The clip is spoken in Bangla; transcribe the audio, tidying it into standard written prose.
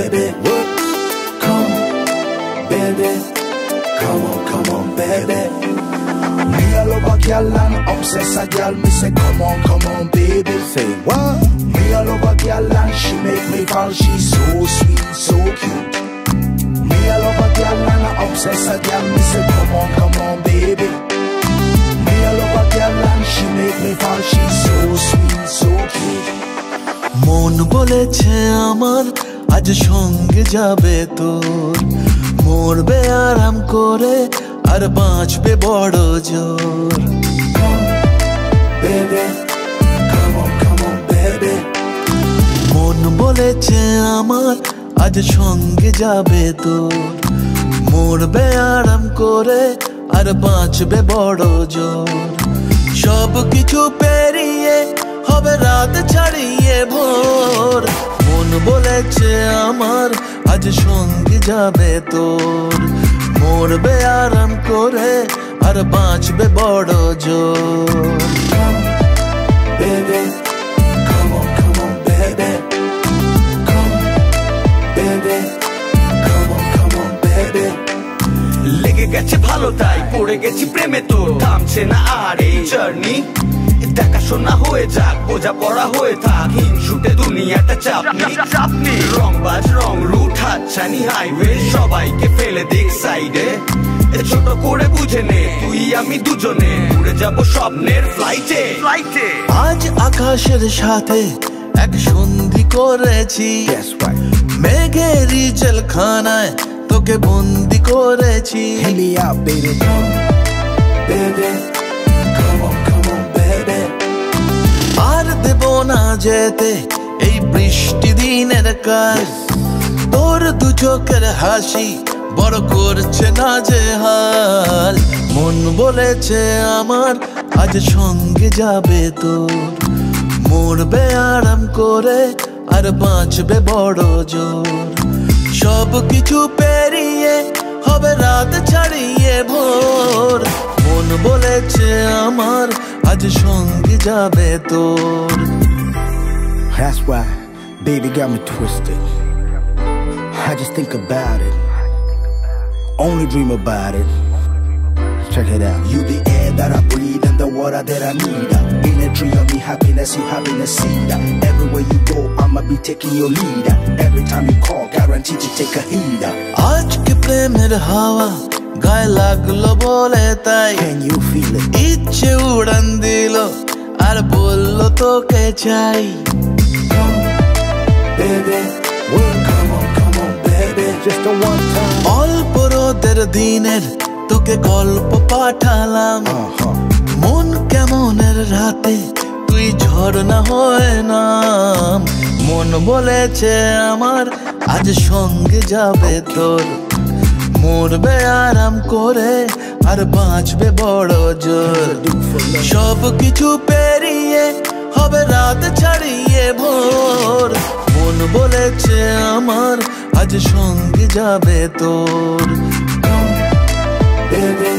baby. Come, baby. Come on, baby. Me all over girl and obsess a girl. Me say come on, baby. Say what? Me all over girl and she make me fall. She's so sweet, so cute. Me all over girl and obsess a girl. Me say come on, baby. Me all over girl and she make me fall. She's so sweet, so cute. মন বলেছে আমার আজ সঙ্গে যাবে তোর, মরবে আরাম করে আর বাঁচবে বড় জোর। মন বলেছে আমার আজ সঙ্গে যাবে তোর, মরবে আরাম করে আর বাঁচবে বড় জোর। সব কিছু পেরিয়ে হবে রাত ছাড়িয়ে ভোর। মন বলেছে আমার আজ সঙ্গে যাবে তোর, মরবে আরাম করে আর বাঁচবে বড় জোর। লেগে গেছে ভালো তাই পড়ে গেছি প্রেমে তোর, থামছে না আর এই জার্নি। দেখাশোনা হয়ে যাক, বোঝা পড়া হয়ে থাক, হিংসুটে দুনিয়াটা চাপনি। রংবাজ রং রুট হাতছানি হাইওয়ে, সবাইকে ফেলে দিক সাইডে। ছোট করে বুঝে নে তুই আমি দুজনে উড়ে যাব স্বপ্নের ফ্লাইটে। আজ আকাশের সাথে এক সন্ধি করেছি, মেঘের জেলখানায় তোকে বন্দি করেছি। আর দেব না যেতে এই বৃষ্টি দিনের কাজ, তোর দু চোখের হাসি বড় করছে না যে হাল। মন বলেছে আমার আজ সঙ্গে যাবে তোর, মরবে আরাম করে আর বাঁচবে বড় জোর। সব কিছু পেরিয়ে হবে রাত ছাড়িয়ে ভোর। মন বলেছে আমার আজ সঙ্গে যাবে তোর। That's why baby got me twisted. I just think about it, only dream about it. Check it out. You the air that I breathe and the water that I need. In a tree of me happiness, you happiness seed. Everywhere you go, I'ma be taking your lead. Every time you call, guaranteed to take a heed. আজকে প্রেমের হাওয়া গায়ে লাগলো বলে তাই, Can you feel it? ইচ্ছে উড়ান দিল আর বললো তোকে চাই। Baby, come on, baby. Just a one time. অল্প রোদের দিনের তোকে গল্প পাঠালাম, মন কেমনের রাতে তুই ঝর্ণা হয়ে নাম। মন বলেছে আমার আজ সঙ্গে যাবে তোর, মরবে আরাম করে আর বাঁচবে বড় জোর। সব কিছু পেরিয়ে হবে রাত ছাড়িয়ে ভোর। মন বলেছে আমার আজ সঙ্গে যাবে তোর। Baby